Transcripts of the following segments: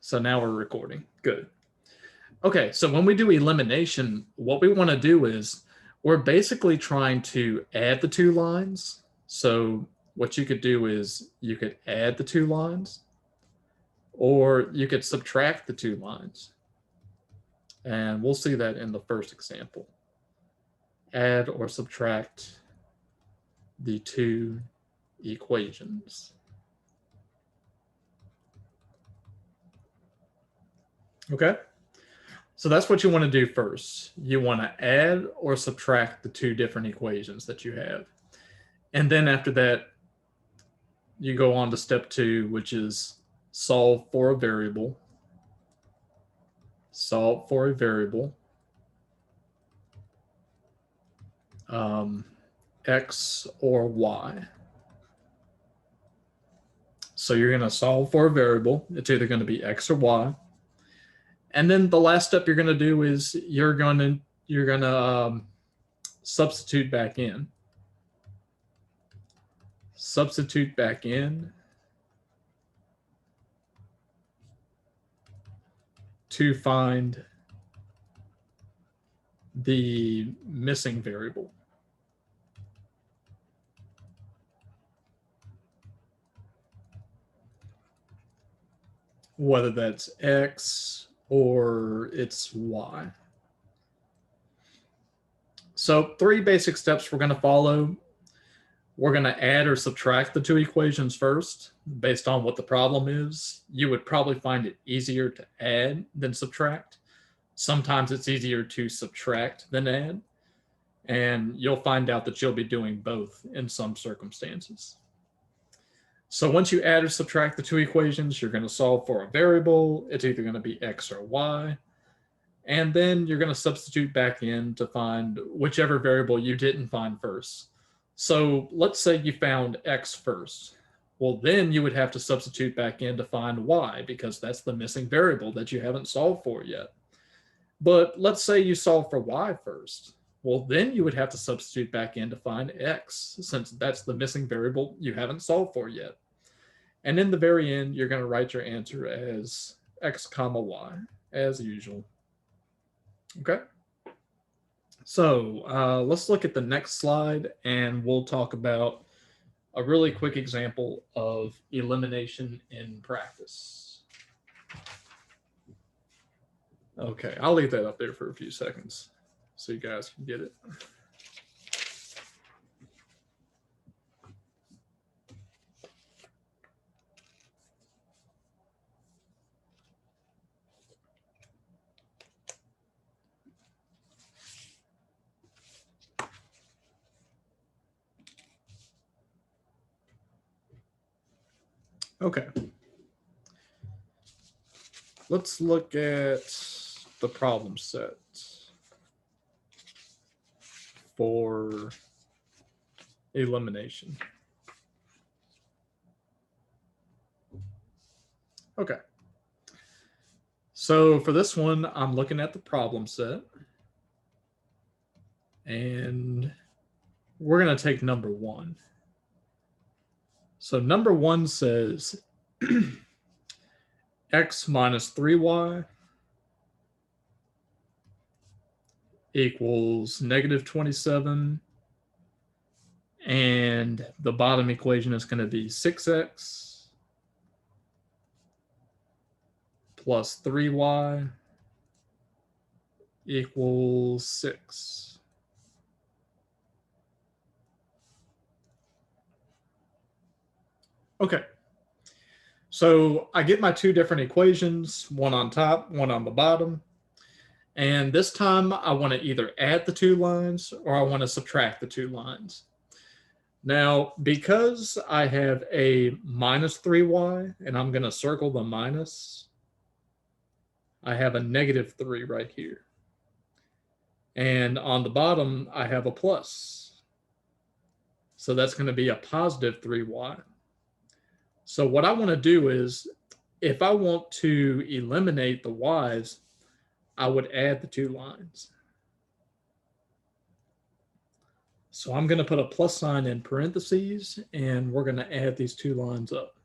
So now we're recording. Good. Okay, so when we do elimination, what we want to do is we're basically trying to add the two lines. So what you could do is you could add the two lines, or you could subtract the two lines. And we'll see that in the first example. Add or subtract the two equations. Okay, so that's what you want to do first. You want to add or subtract the two different equations that you have. And then after that, you go on to step 2, which is solve for a variable. Solve for a variable. X or Y. So you're going to solve for a variable. It's either going to be X or Y. And then the last step you're going to do is you're going to substitute back in. Substitute back in to find the missing variable. Whether that's X or it's Y. So 3 basic steps we're going to follow. We're going to add or subtract the two equations first, based on what the problem is. You would probably find it easier to add than subtract. Sometimes it's easier to subtract than add. And you'll find out that you'll be doing both in some circumstances. So once you add or subtract the two equations, you're going to solve for a variable. It's either going to be X or Y. And then you're going to substitute back in to find whichever variable you didn't find first. So let's say you found X first. Well, then you would have to substitute back in to find Y, because that's the missing variable that you haven't solved for yet. But let's say you solve for Y first. Well, then you would have to substitute back in to find X, since that's the missing variable you haven't solved for yet. And in the very end, you're going to write your answer as X comma Y, as usual. Okay. So let's look at the next slide, and we'll talk about a really quick example of elimination in practice. Okay, I'll leave that up there for a few seconds so you guys can get it. Okay. Let's look at the problem set for elimination. Okay. So for this one, I'm looking at the problem set. And we're going to take number 1. So number 1 says X minus 3Y equals negative 27. And the bottom equation is going to be 6X plus 3Y equals 6. Okay, so I get my 2 different equations, one on top, one on the bottom. And this time I want to either add the 2 lines or I want to subtract the 2 lines. Now, because I have a minus 3y, and I'm going to circle the minus, I have a negative 3 right here. And on the bottom, I have a plus. So that's going to be a positive 3y. So what I want to do is, if I want to eliminate the y's, I would add the 2 lines. So I'm going to put a plus sign in parentheses, and we're going to add these 2 lines up.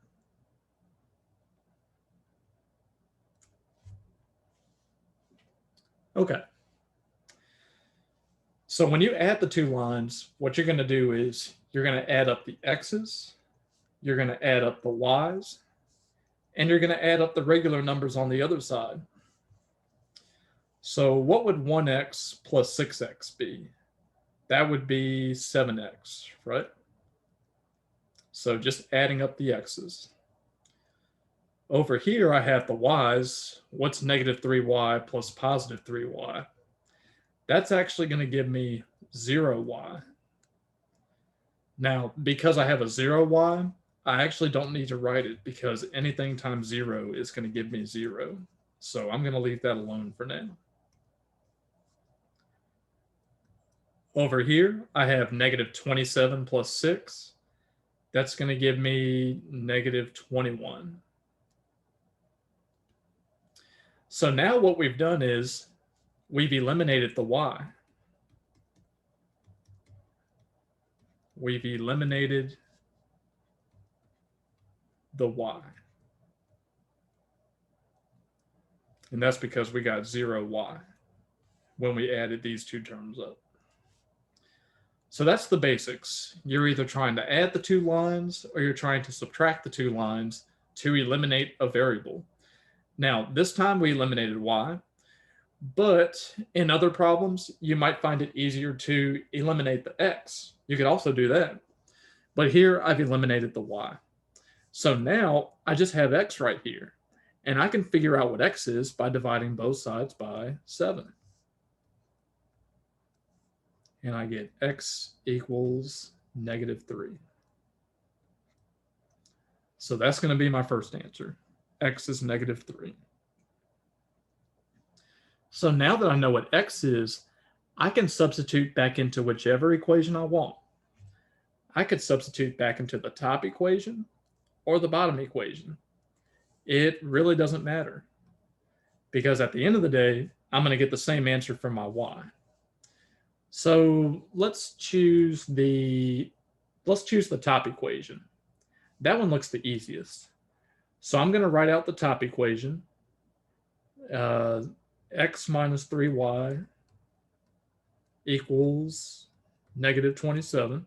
Okay. So when you add the two lines, what you're going to do is you're going to add up the x's, you're going to add up the y's, and you're going to add up the regular numbers on the other side. So what would 1x plus 6x be? That would be 7x, right? So just adding up the x's. Over here, I have the y's. What's negative 3y plus positive 3y? That's actually going to give me 0y. Now, because I have a 0y, I actually don't need to write it because anything times 0 is going to give me 0. So I'm going to leave that alone for now. Over here, I have negative 27 plus 6. That's going to give me negative 21. So now what we've done is we've eliminated the y. We've eliminated the y. And that's because we got 0y when we added these two terms up. So that's the basics. You're either trying to add the two lines or you're trying to subtract the two lines to eliminate a variable. Now, this time we eliminated y, but in other problems, you might find it easier to eliminate the x. You could also do that. But here I've eliminated the y. So now I just have x right here. And I can figure out what x is by dividing both sides by 7. And I get x equals negative 3. So that's going to be my first answer. X is negative 3. So now that I know what x is, I can substitute back into whichever equation I want. I could substitute back into the top equation or the bottom equation. It really doesn't matter because at the end of the day, I'm going to get the same answer from my y. So let's choose the top equation. That one looks the easiest. So I'm going to write out the top equation. X minus 3y equals negative 27.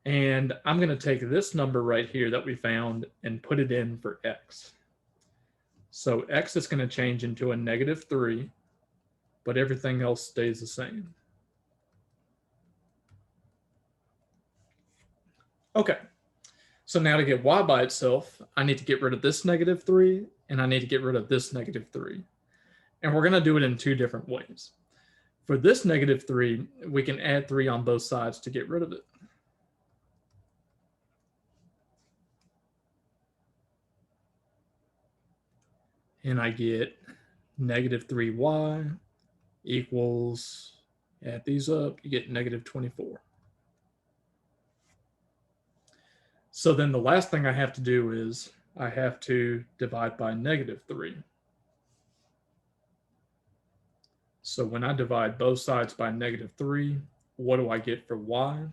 And I'm going to take this number right here that we found and put it in for x. So x is going to change into a negative 3, but everything else stays the same. Okay, so now to get y by itself, I need to get rid of this negative 3, and I need to get rid of this negative 3. And we're going to do it in two different ways. For this negative 3, we can add 3 on both sides to get rid of it. And I get negative 3y equals, add these up, you get negative 24. So then the last thing I have to do is I have to divide by negative 3. So when I divide both sides by negative 3, what do I get for y?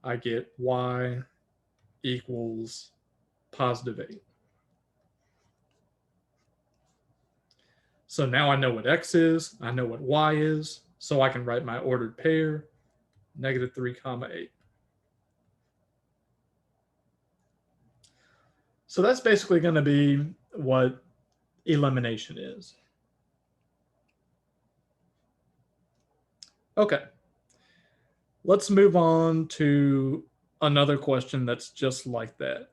I get y equals positive 8. So now I know what x is, I know what y is, so I can write my ordered pair, negative 3 comma 8. So that's basically going to be what elimination is. Okay, let's move on to another question that's just like that.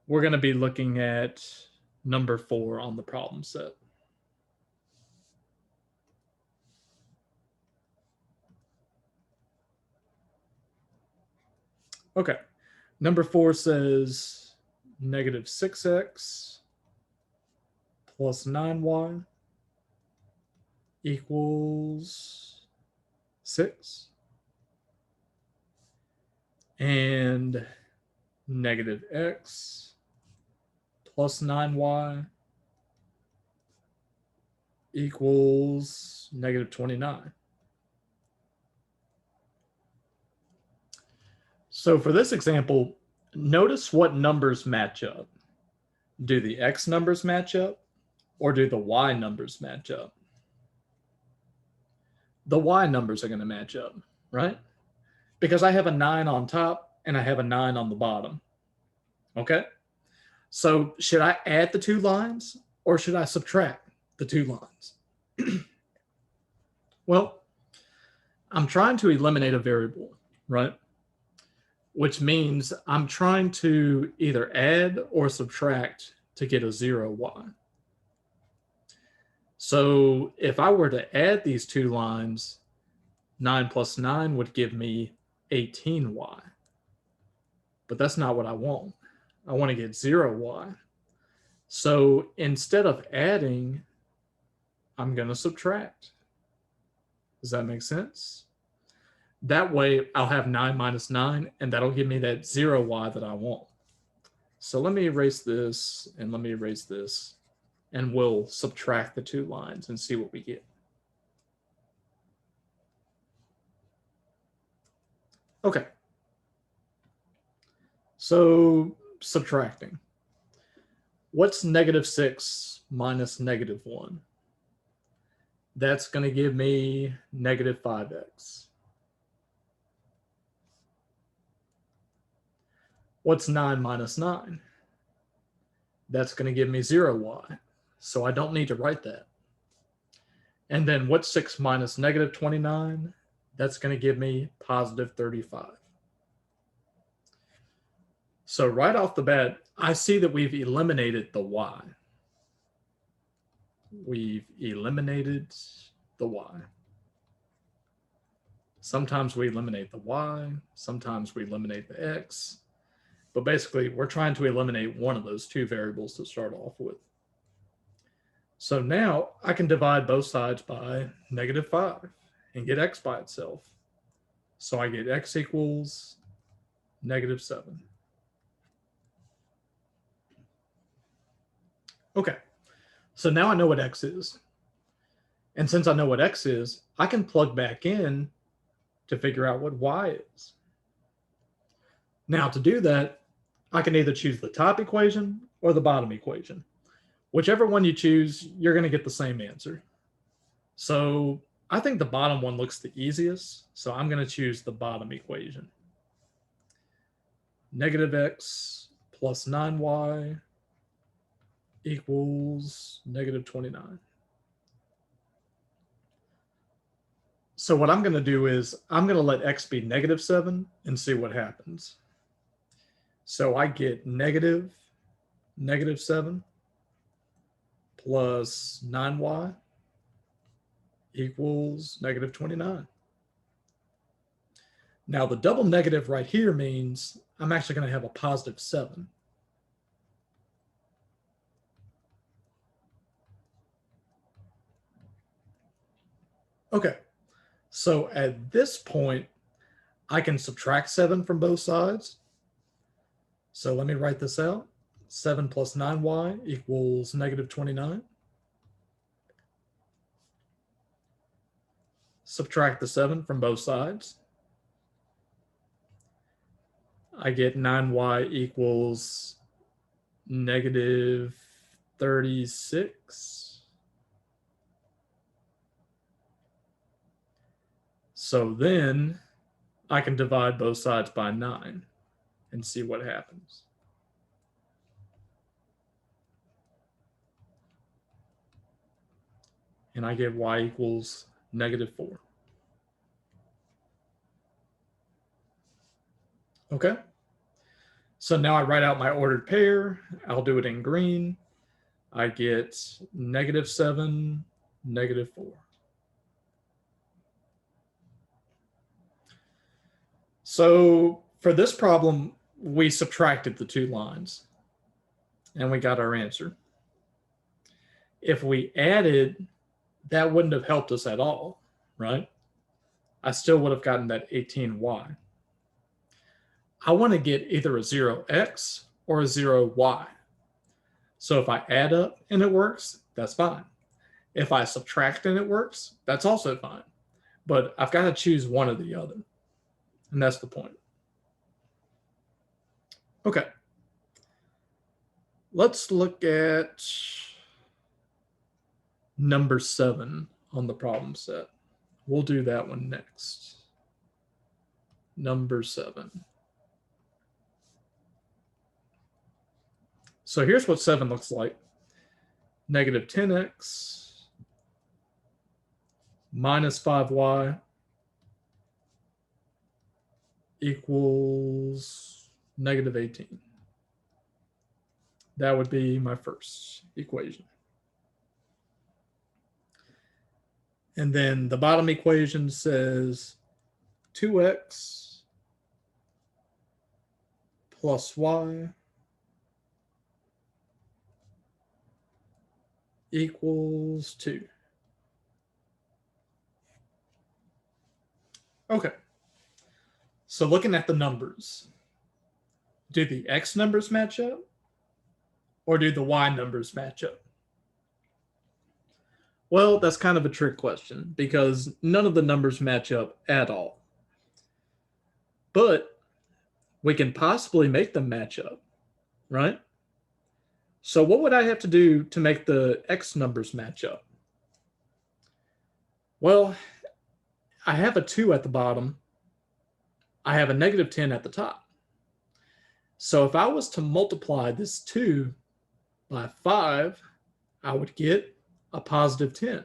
We're going to be looking at number 4 on the problem set. Okay, number 4 says negative 6x plus 9y equals 6. And negative x plus 9y equals negative 29. So for this example, notice what numbers match up. Do the x numbers match up or do the y numbers match up? The y numbers are going to match up, right? Because I have a 9 on top and I have a 9 on the bottom. Okay? So should I add the two lines or should I subtract the two lines? Well, I'm trying to eliminate a variable, right? Which means I'm trying to either add or subtract to get a 0y. So if I were to add these two lines, 9 plus 9 would give me 18y. But that's not what I want. I want to get 0y. So instead of adding, I'm going to subtract. Does that make sense? That way I'll have 9 minus 9, and that'll give me that 0y that I want. So let me erase this, and let me erase this, and we'll subtract the two lines and see what we get. Okay. So subtracting. What's negative 6 minus negative 1? That's going to give me negative 5x. What's 9 minus 9? That's going to give me 0y. So I don't need to write that. And then what's 6 minus negative 29? That's going to give me positive 35. So right off the bat, I see that we've eliminated the y. We've eliminated the y. Sometimes we eliminate the y, sometimes we eliminate the x, but basically we're trying to eliminate one of those two variables to start off with. So now I can divide both sides by negative 5 and get x by itself. So I get x equals negative 7. Okay, so now I know what x is. And since I know what x is, I can plug back in to figure out what y is. Now to do that, I can either choose the top equation or the bottom equation. Whichever one you choose, you're going to get the same answer. So I think the bottom one looks the easiest, so I'm going to choose the bottom equation. Negative x plus 9y equals negative 29. So what I'm going to do is I'm going to let x be negative 7 and see what happens. So I get negative 7 plus 9y equals negative 29. Now the double negative right here means I'm actually going to have a positive 7. Okay, so at this point, I can subtract 7 from both sides. So let me write this out. 7 plus 9y equals negative 29. Subtract the 7 from both sides. I get 9y equals negative 36. So then I can divide both sides by 9 and see what happens. And I get y equals negative 4. Okay. So now I write out my ordered pair. I'll do it in green. I get negative 7, negative 4. So for this problem, we subtracted the two lines and we got our answer. If we added, that wouldn't have helped us at all, right? I still would have gotten that 18y. I want to get either a 0x or a 0y. So if I add up and it works, that's fine. If I subtract and it works, that's also fine. But I've got to choose one or the other. And that's the point. Okay. Let's look at number 7 on the problem set. We'll do that one next. Number 7. So here's what 7 looks like. Negative 10x minus 5y equals negative 18. That would be my first equation. And then the bottom equation says 2x plus y equals 2. Okay. So looking at the numbers, do the x numbers match up or do the y numbers match up? Well, that's kind of a trick question because none of the numbers match up at all. But we can possibly make them match up, right? So what would I have to do to make the x numbers match up? Well, I have a 2 at the bottom. I have a negative 10 at the top. So if I was to multiply this 2 by 5, I would get a positive 10.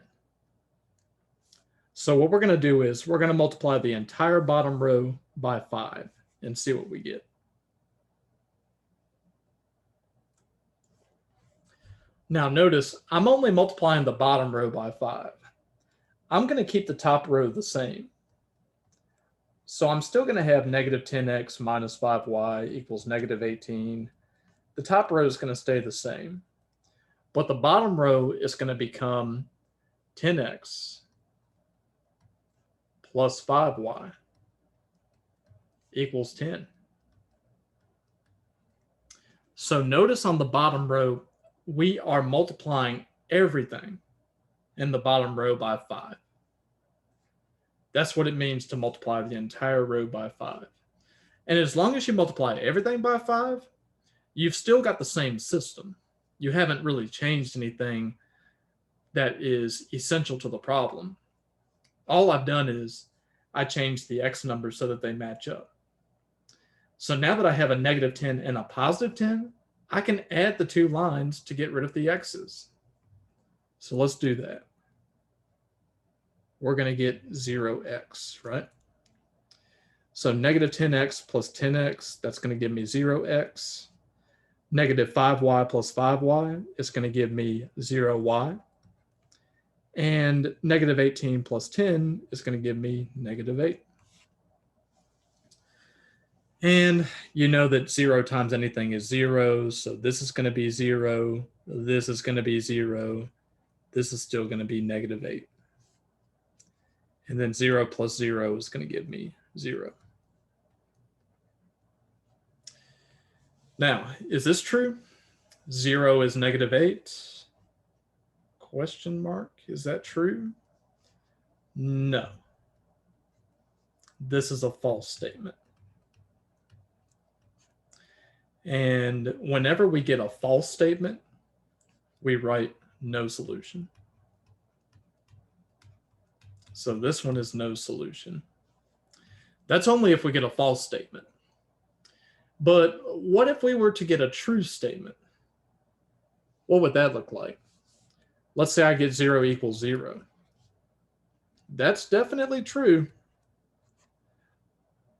So what we're going to do is we're going to multiply the entire bottom row by 5 and see what we get. Now notice I'm only multiplying the bottom row by 5. I'm going to keep the top row the same. So I'm still going to have negative 10x minus 5y equals negative 18. The top row is going to stay the same. But the bottom row is going to become 10x plus 5y equals 10. So notice on the bottom row, we are multiplying everything in the bottom row by 5. That's what it means to multiply the entire row by 5. And as long as you multiply everything by 5, you've still got the same system. You haven't really changed anything that is essential to the problem. All I've done is I changed the x numbers so that they match up. So now that I have a negative 10 and a positive 10, I can add the 2 lines to get rid of the x's. So let's do that. We're going to get 0x, right? So negative 10x plus 10x, that's going to give me 0x. Negative 5y plus 5y is going to give me 0y. And negative 18 plus 10 is going to give me negative 8. And you know that 0 times anything is 0, so this is going to be 0, this is going to be 0, this is still going to be negative 8. And then 0 plus 0 is going to give me 0. Now, is this true? 0 is negative 8? Question mark. Is that true? No. This is a false statement. And whenever we get a false statement, we write no solution. So this one is no solution. That's only if we get a false statement. But what if we were to get a true statement? What would that look like? Let's say I get 0 equals 0. That's definitely true.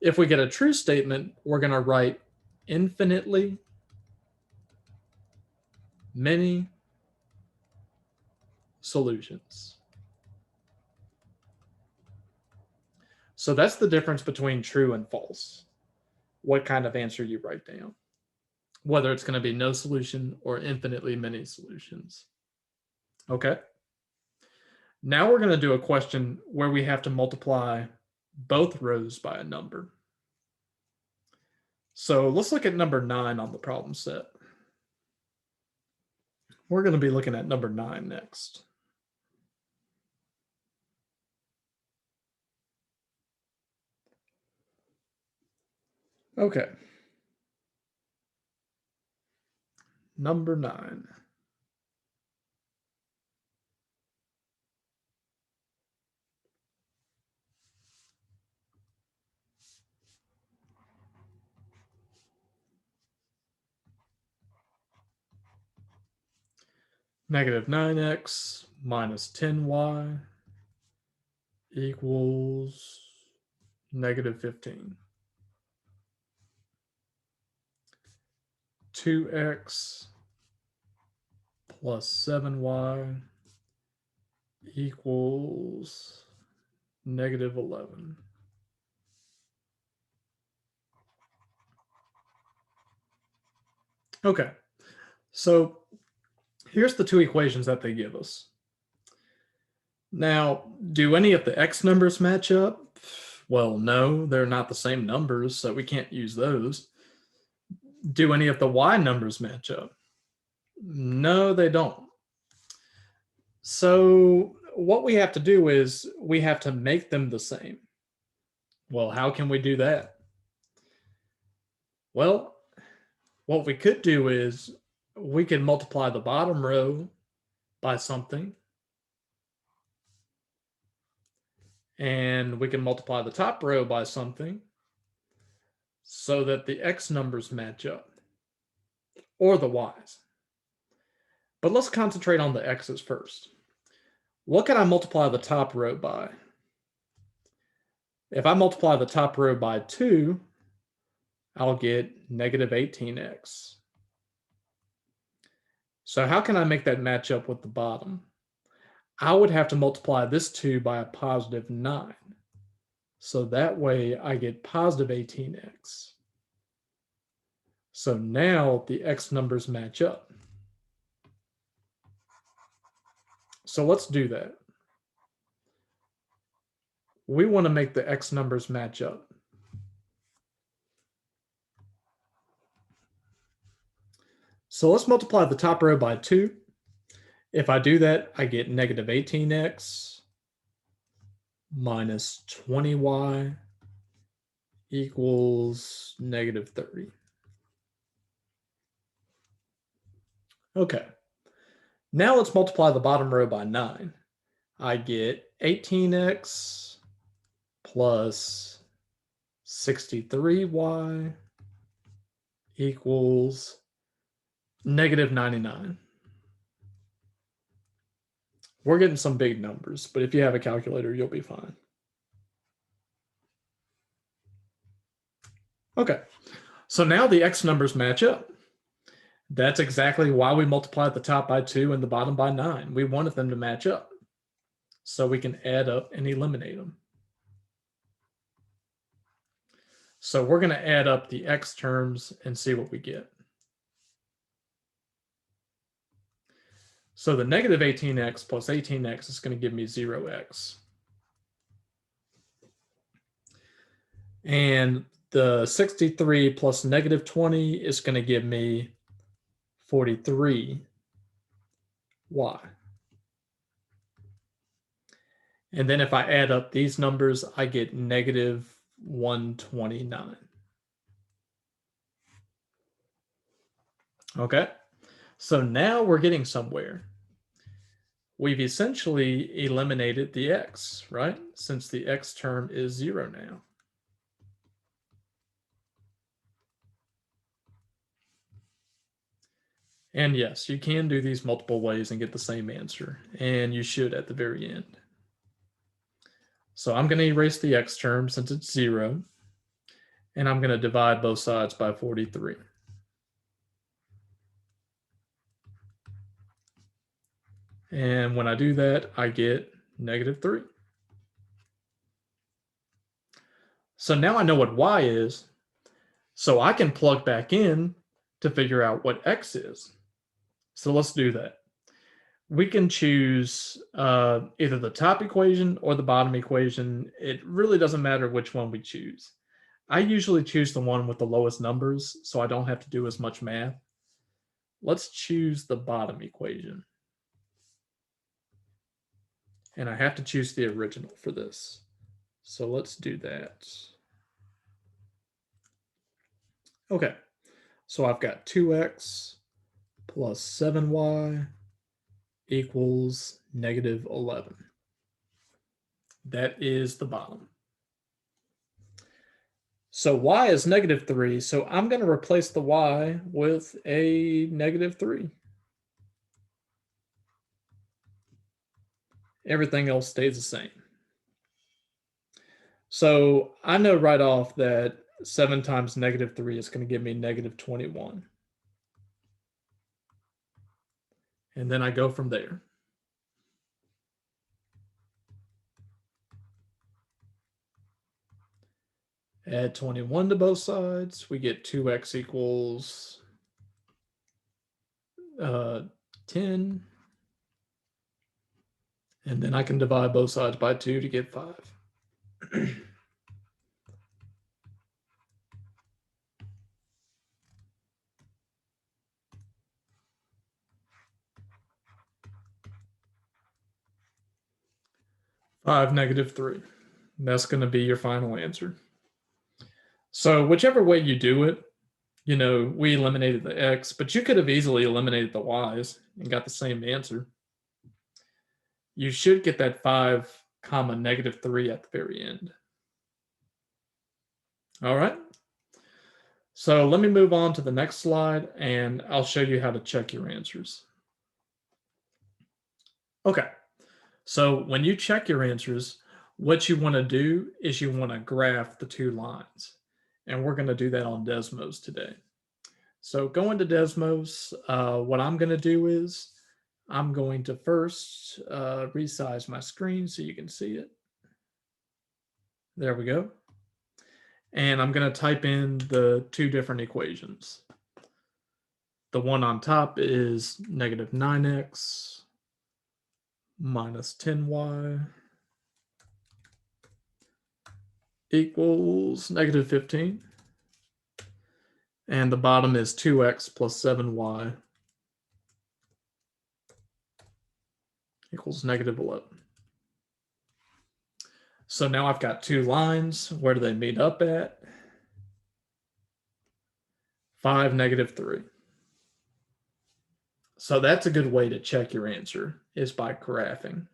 If we get a true statement, we're going to write infinitely many solutions. So that's the difference between true and false. What kind of answer you write down, whether it's going to be no solution or infinitely many solutions. Okay. Now we're going to do a question where we have to multiply both rows by a number. So let's look at number 9 on the problem set. We're going to be looking at number 9 next. Okay. Number 9. Negative 9x minus 10y equals negative 15. 2x plus 7y equals negative 11. Okay, so here's the two equations that they give us. Now, do any of the x numbers match up? Well, no, they're not the same numbers, so we can't use those. Do any of the y numbers match up? No, they don't. So what we have to do is we have to make them the same. Well, how can we do that? Well, what we could do is we can multiply the bottom row by something, and we can multiply the top row by something so that the x numbers match up, or the y's. But let's concentrate on the x's first. What can I multiply the top row by? If I multiply the top row by 2, I'll get negative 18x. So how can I make that match up with the bottom? I would have to multiply this 2 by a positive 9. So that way I get positive 18x. So now the x numbers match up. So let's do that. We want to make the x numbers match up. So let's multiply the top row by 2. If I do that, I get negative 18x minus 20y equals negative 30. Okay. Now let's multiply the bottom row by 9. I get 18x plus 63y equals negative 99. We're getting some big numbers, but if you have a calculator, you'll be fine. Okay, so now the x numbers match up. That's exactly why we multiplied the top by 2 and the bottom by 9. We wanted them to match up so we can add up and eliminate them. So we're going to add up the x terms and see what we get. So the negative 18x plus 18x is going to give me 0x. And the 63 plus negative 20 is going to give me 43y. And then if I add up these numbers, I get negative 129. Okay, so now we're getting somewhere. We've essentially eliminated the x, right? Since the x term is 0 now. And yes, you can do these multiple ways and get the same answer, and you should at the very end. So I'm going to erase the x term since it's 0, and I'm going to divide both sides by 43. And when I do that, I get negative 3. So now I know what y is, so I can plug back in to figure out what x is. So let's do that. We can choose either the top equation or the bottom equation. It really doesn't matter which one we choose. I usually choose the one with the lowest numbers, so I don't have to do as much math. Let's choose the bottom equation. And I have to choose the original for this. So let's do that. Okay, so I've got 2x plus 7y equals negative 11. That is the bottom. So y is negative 3, so I'm going to replace the y with a negative 3. Everything else stays the same. So I know right off that 7 times -3 is going to give me -21. And then I go from there. Add 21 to both sides. We get 2x equals 10. And then I can divide both sides by 2 to get 5. 5 -3. That's going to be your final answer. So whichever way you do it, we eliminated the x, but you could have easily eliminated the y's and got the same answer. You should get that 5, -3 at the very end. All right. So let me move on to the next slide, and I'll show you how to check your answers. Okay. So when you check your answers, what you want to do is you want to graph the 2 lines. And we're going to do that on Desmos today. So going to Desmos, what I'm going to do is I'm going to first resize my screen so you can see it. There we go. And I'm going to type in the 2 different equations. The one on top is -9x minus 10y equals -15. And the bottom is 2x plus 7y equals -11. So now I've got 2 lines. Where do they meet up at? 5, -3. So that's a good way to check your answer, is by graphing.